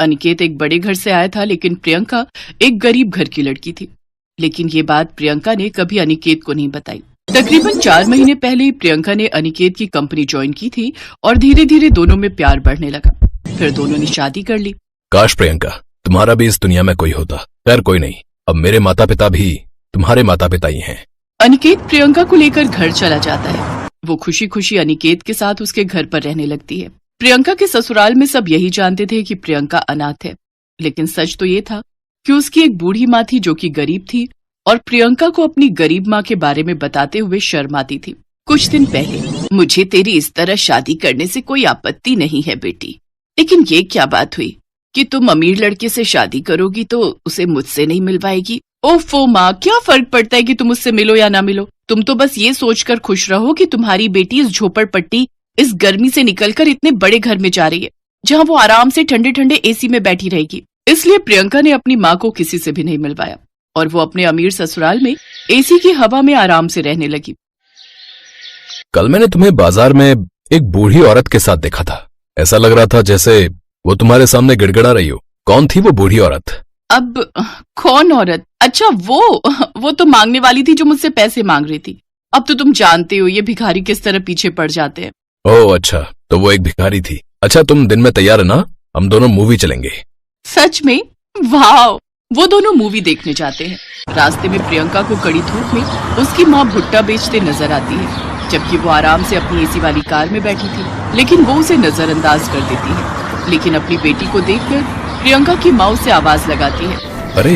अनिकेत एक बड़े घर से आया था, लेकिन प्रियंका एक गरीब घर की लड़की थी। लेकिन ये बात प्रियंका ने कभी अनिकेत को नहीं बताई। तकरीबन 4 महीने पहले ही प्रियंका ने अनिकेत की कंपनी ज्वाइन की थी और धीरे धीरे दोनों में प्यार बढ़ने लगा। फिर दोनों ने शादी कर ली। काश प्रियंका तुम्हारा भी इस दुनिया में कोई होता। खैर कोई नहीं, अब मेरे माता पिता भी तुम्हारे माता पिता ही हैं। अनिकेत प्रियंका को लेकर घर चला जाता है। वो खुशी खुशी अनिकेत के साथ उसके घर पर रहने लगती है। प्रियंका के ससुराल में सब यही जानते थे कि प्रियंका अनाथ है, लेकिन सच तो ये था कि उसकी एक बूढ़ी माँ थी जो कि गरीब थी और प्रियंका को अपनी गरीब माँ के बारे में बताते हुए शर्म आती थी। कुछ दिन पहले, मुझे तेरी इस तरह शादी करने से कोई आपत्ति नहीं है बेटी, लेकिन ये क्या बात हुई कि तुम अमीर लड़के से शादी करोगी तो उसे मुझसे नहीं मिलवाएगी। ओफो माँ, क्या फर्क पड़ता है कि तुम उससे मिलो या ना मिलो। तुम तो बस ये सोचकर खुश रहो कि तुम्हारी बेटी इस झोपड़पट्टी, इस गर्मी से निकलकर इतने बड़े घर में जा रही है जहाँ वो आराम से ठंडे ठंडे एसी में बैठी रहेगी। इसलिए प्रियंका ने अपनी माँ को किसी से भी नहीं मिलवाया और वो अपने अमीर ससुराल में एसी की हवा में आराम से रहने लगी। कल मैंने तुम्हें बाजार में एक बूढ़ी औरत के साथ देखा था। ऐसा लग रहा था जैसे वो तुम्हारे सामने गिड़गिड़ा रही हो। कौन थी वो बूढ़ी औरत? अब कौन औरत? अच्छा वो तो मांगने वाली थी जो मुझसे पैसे मांग रही थी। अब तो तुम जानते हो ये भिखारी किस तरह पीछे पड़ जाते हैं। ओह अच्छा, तो वो एक भिखारी थी। अच्छा तुम दिन में तैयार है ना? हम दोनों मूवी चलेंगे। सच में? वाह! वो दोनों मूवी देखने जाते हैं। रास्ते में प्रियंका को कड़ी धूप में उसकी माँ भुट्टा बेचते नजर आती है, जबकि वो आराम से अपनी एसी वाली कार में बैठी थी, लेकिन वो उसे नजरअंदाज कर देती है। लेकिन अपनी बेटी को देखकर प्रियंका की माँ उसे आवाज लगाती है। अरे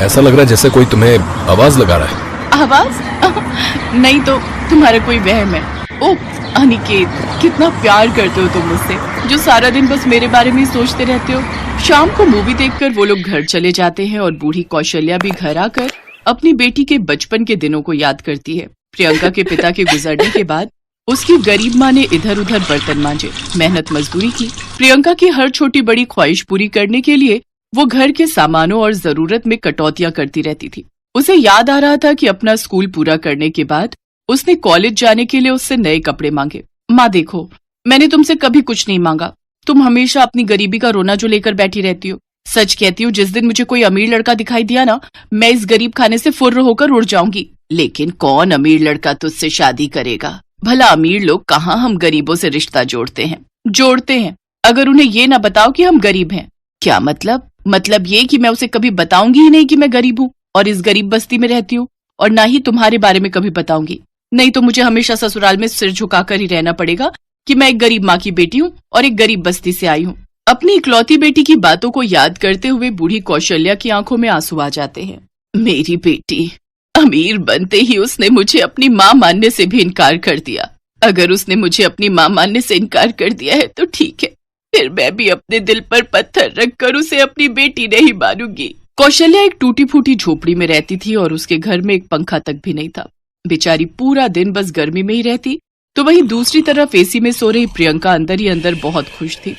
ऐसा लग रहा है जैसे कोई तुम्हें आवाज लगा रहा है। आवाज? नहीं तो तुम्हारा कोई वहम है। ओह अनिकेत, कितना प्यार करते हो तुम मुझसे, जो सारा दिन बस मेरे बारे में सोचते रहते हो। शाम को मूवी देखकर वो लोग घर चले जाते हैं और बूढ़ी कौशल्या भी घर आकर अपनी बेटी के बचपन के दिनों को याद करती है। प्रियंका के पिता के गुजरने के बाद उसकी गरीब माँ ने इधर उधर बर्तन मांजे, मेहनत मजदूरी की। प्रियंका की हर छोटी बड़ी ख्वाहिश पूरी करने के लिए वो घर के सामानों और जरूरत में कटौतियां करती रहती थी। उसे याद आ रहा था कि अपना स्कूल पूरा करने के बाद उसने कॉलेज जाने के लिए उससे नए कपड़े मांगे। माँ देखो, मैंने तुमसे कभी कुछ नहीं मांगा। तुम हमेशा अपनी गरीबी का रोना जो लेकर बैठी रहती हो। सच कहती हूँ, जिस दिन मुझे कोई अमीर लड़का दिखाई दिया ना, मैं इस गरीब खाने से फुर्र होकर उड़ जाऊंगी। लेकिन कौन अमीर लड़का तुझसे शादी करेगा? भला अमीर लोग कहाँ हम गरीबों से रिश्ता जोड़ते हैं अगर उन्हें ये ना बताओ कि हम गरीब हैं। क्या मतलब? मतलब ये कि मैं उसे कभी बताऊंगी ही नहीं कि मैं गरीब हूँ और इस गरीब बस्ती में रहती हूँ, और ना ही तुम्हारे बारे में कभी बताऊंगी। नहीं तो मुझे हमेशा ससुराल में सिर झुकाकर ही रहना पड़ेगा कि मैं एक गरीब माँ की बेटी हूँ और एक गरीब बस्ती से आई हूँ। अपनी इकलौती बेटी की बातों को याद करते हुए बूढ़ी कौशल्या की आंखों में आंसू आ जाते हैं। मेरी बेटी, अमीर बनते ही उसने मुझे अपनी माँ मानने से भी इनकार कर दिया। अगर उसने मुझे अपनी माँ मानने से इनकार कर दिया है तो ठीक है, फिर मैं भी अपने दिल पर पत्थर रखकर उसे अपनी बेटी नहीं मानूंगी। कौशल्या एक टूटी फूटी झोपड़ी में रहती थी और उसके घर में एक पंखा तक भी नहीं था। बेचारी पूरा दिन बस गर्मी में ही रहती, तो वहीं दूसरी तरफ एसी में सो रही प्रियंका अंदर ही अंदर बहुत खुश थी।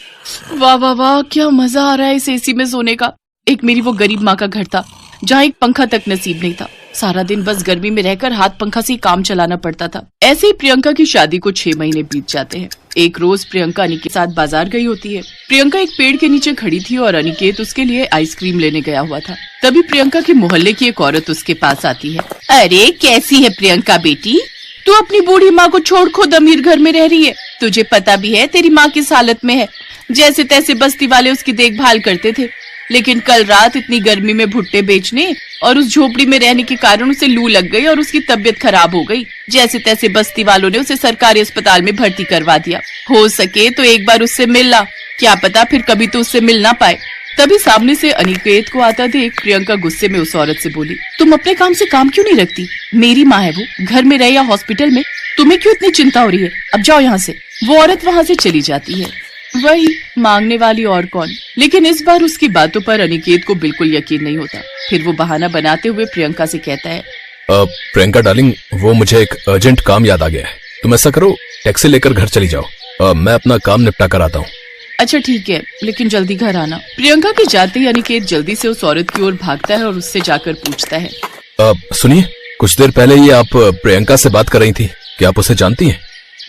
वाह वाह वाह, क्या मजा आ रहा है इस एसी में सोने का। एक मेरी वो गरीब माँ का घर था जहाँ एक पंखा तक नसीब नहीं था। सारा दिन बस गर्मी में रहकर हाथ पंखा से ही काम चलाना पड़ता था। ऐसे ही प्रियंका की शादी को 6 महीने बीत जाते हैं। एक रोज प्रियंका अनिकेत के साथ बाजार गई होती है। प्रियंका एक पेड़ के नीचे खड़ी थी और अनिकेत उसके लिए आइसक्रीम लेने गया हुआ था। तभी प्रियंका के मोहल्ले की एक औरत उसके पास आती है। अरे कैसी है प्रियंका बेटी, तू अपनी बूढ़ी माँ को छोड़ खुद अमीर घर में रह रही है। तुझे पता भी है तेरी माँ किस हालत में है। जैसे तैसे बस्ती वाले उसकी देखभाल करते थे, लेकिन कल रात इतनी गर्मी में भुट्टे बेचने और उस झोपड़ी में रहने के कारण उसे लू लग गई और उसकी तबीयत खराब हो गई। जैसे तैसे बस्ती वालों ने उसे सरकारी अस्पताल में भर्ती करवा दिया। हो सके तो एक बार उससे मिलना, क्या पता फिर कभी तो उससे मिल ना पाए। तभी सामने से अनिकेत को आता देख प्रियंका गुस्से में उस औरत से बोली, तुम अपने काम से काम क्यों नहीं रखती? मेरी माँ है वो, घर में रहे या हॉस्पिटल में, तुम्हें क्यों इतनी चिंता हो रही है? अब जाओ यहाँ से। वो औरत वहाँ से चली जाती है। वही मांगने वाली और कौन। लेकिन इस बार उसकी बातों पर अनिकेत को बिल्कुल यकीन नहीं होता। फिर वो बहाना बनाते हुए प्रियंका से कहता है, प्रियंका डार्लिंग, वो मुझे एक अर्जेंट काम याद आ गया है। तुम ऐसा करो, टैक्सी लेकर घर चली जाओ। मैं अपना काम निपटा कर आता हूँ। अच्छा ठीक है, लेकिन जल्दी घर आना। प्रियंका के जाते ही अनिकेत जल्दी से उस औरत की ओर भागता है और उससे जाकर पूछता है, सुनिए, कुछ देर पहले ये आप प्रियंका से बात कर रही थी, क्या आप उसे जानती हैं?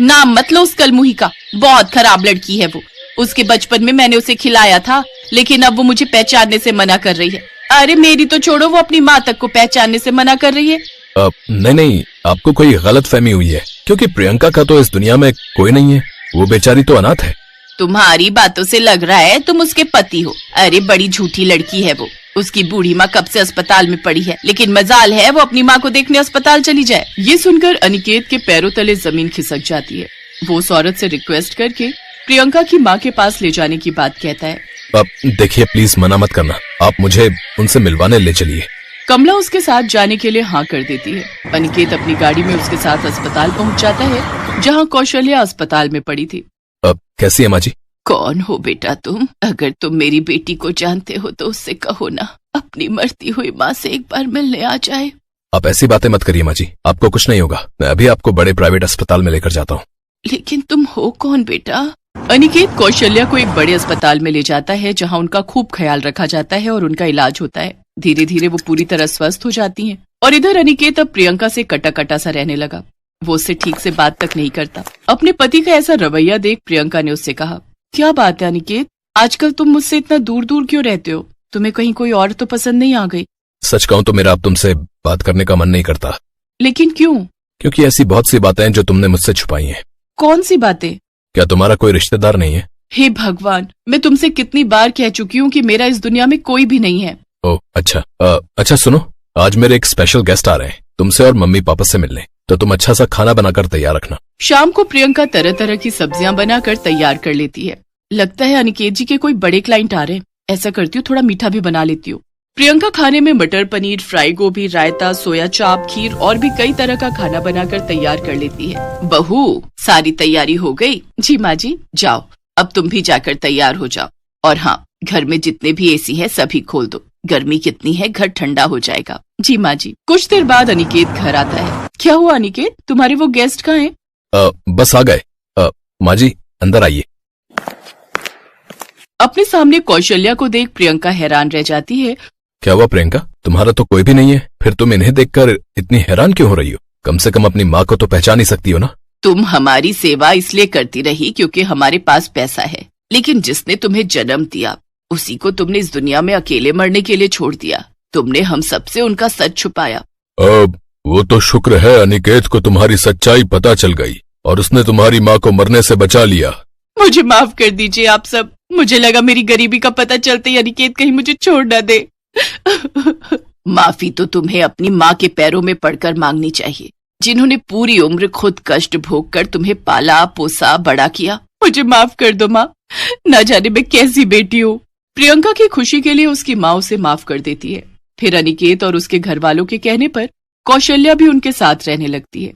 नाम मत लो उस कलमुही का, बहुत खराब लड़की है वो। उसके बचपन में मैंने उसे खिलाया था, लेकिन अब वो मुझे पहचानने से मना कर रही है। अरे मेरी तो छोड़ो, वो अपनी माँ तक को पहचानने से मना कर रही है। नहीं नहीं, आपको कोई गलत फहमी हुई है, क्योंकि प्रियंका का तो इस दुनिया में कोई नहीं है। वो बेचारी तो अनाथ है। तुम्हारी बातों से लग रहा है तुम उसके पति हो। अरे बड़ी झूठी लड़की है वो। उसकी बूढ़ी माँ कब से अस्पताल में पड़ी है, लेकिन मजाल है वो अपनी माँ को देखने अस्पताल चली जाए। ये सुनकर अनिकेत के पैरों तले जमीन खिसक जाती है। वो उस औरत से रिक्वेस्ट करके प्रियंका की माँ के पास ले जाने की बात कहता है। अब देखिए, प्लीज मना मत करना, आप मुझे उनसे मिलवाने ले चलिए। कमला उसके साथ जाने के लिए हाँ कर देती है। अनिकेत अपनी गाड़ी में उसके साथ अस्पताल पहुँच जाता है, जहाँ कौशल्या अस्पताल में पड़ी थी। अब कैसी है माँ जी? कौन हो बेटा तुम? अगर तुम मेरी बेटी को जानते हो तो उससे कहो ना, अपनी मरती हुई माँ से एक बार मिलने आ जाए। आप ऐसी बातें मत करिए माँ जी, आपको कुछ नहीं होगा। मैं अभी आपको बड़े प्राइवेट अस्पताल में लेकर जाता हूँ। लेकिन तुम हो कौन बेटा? अनिकेत कौशल्या को एक बड़े अस्पताल में ले जाता है, जहाँ उनका खूब ख्याल रखा जाता है और उनका इलाज होता है। धीरे धीरे वो पूरी तरह स्वस्थ हो जाती हैं। और इधर अनिकेत अब प्रियंका से कटा कटा सा रहने लगा। वो उससे ठीक से बात तक नहीं करता। अपने पति का ऐसा रवैया देख प्रियंका ने उससे कहा, क्या बात है अनिकेत, आजकल तुम मुझसे इतना दूर दूर क्यों रहते हो? तुम्हें कहीं कोई और तो पसंद नहीं आ गई? सच कहूँ तो मेरा अब तुमसे बात करने का मन नहीं करता। लेकिन क्यों? क्योंकि ऐसी बहुत सी बातें हैं जो तुमने मुझसे छुपाई हैं। कौन सी बातें? क्या तुम्हारा कोई रिश्तेदार नहीं है? हे भगवान, मैं तुमसे कितनी बार कह चुकी हूँ कि मेरा इस दुनिया में कोई भी नहीं है। ओह अच्छा, अच्छा सुनो, आज मेरे एक स्पेशल गेस्ट आ रहे हैं तुमसे और मम्मी पापा से मिलने, तो तुम अच्छा सा खाना बनाकर तैयार रखना। शाम को प्रियंका तरह तरह की सब्जियां बनाकर तैयार कर लेती है। लगता है अनिकेत जी के कोई बड़े क्लाइंट आ रहे हैं। ऐसा करती हूँ, थोड़ा मीठा भी बना लेती हूँ। प्रियंका खाने में मटर पनीर, फ्राई गोभी, रायता, सोया चाप, खीर और भी कई तरह का खाना बनाकर तैयार कर लेती है। बहू, सारी तैयारी हो गई? जी माँ जी। जाओ, अब तुम भी जाकर तैयार हो जाओ। और हाँ, घर में जितने भी एसी है सभी खोल दो। गर्मी कितनी है, घर ठंडा हो जाएगा। जी माँ जी। कुछ देर बाद अनिकेत घर आता है। क्या हुआ अनिकेत, तुम्हारे वो गेस्ट कहाँ हैं? बस आ गए। माँ जी अंदर आइए। अपने सामने कौशल्या को देख प्रियंका हैरान रह जाती है। क्या हुआ प्रियंका, तुम्हारा तो कोई भी नहीं है, फिर तुम इन्हें देखकर इतनी हैरान क्यों हो रही हो? कम से कम अपनी माँ को तो पहचान ही सकती हो ना। तुम हमारी सेवा इसलिए करती रही क्योंकि हमारे पास पैसा है, लेकिन जिसने तुम्हें जन्म दिया उसी को तुमने इस दुनिया में अकेले मरने के लिए छोड़ दिया। तुमने हम सबसे उनका सच छुपाया। अब वो तो शुक्र है अनिकेत को तुम्हारी सच्चाई पता चल गई और उसने तुम्हारी माँ को मरने से बचा लिया। मुझे माफ कर दीजिए आप सब। मुझे लगा मेरी गरीबी का पता चलते ही अनिकेत कहीं मुझे छोड़ न दे। माफी तो तुम्हें अपनी माँ के पैरों में पड़कर मांगनी चाहिए, जिन्होंने पूरी उम्र खुद कष्ट भोग कर तुम्हें पाला पोसा बड़ा किया। मुझे माफ कर दो माँ, न जाने मैं कैसी बेटी हूँ। प्रियंका की खुशी के लिए उसकी माँ उसे माफ कर देती है। फिर अनिकेत और उसके घर वालों के कहने पर कौशल्या भी उनके साथ रहने लगती है।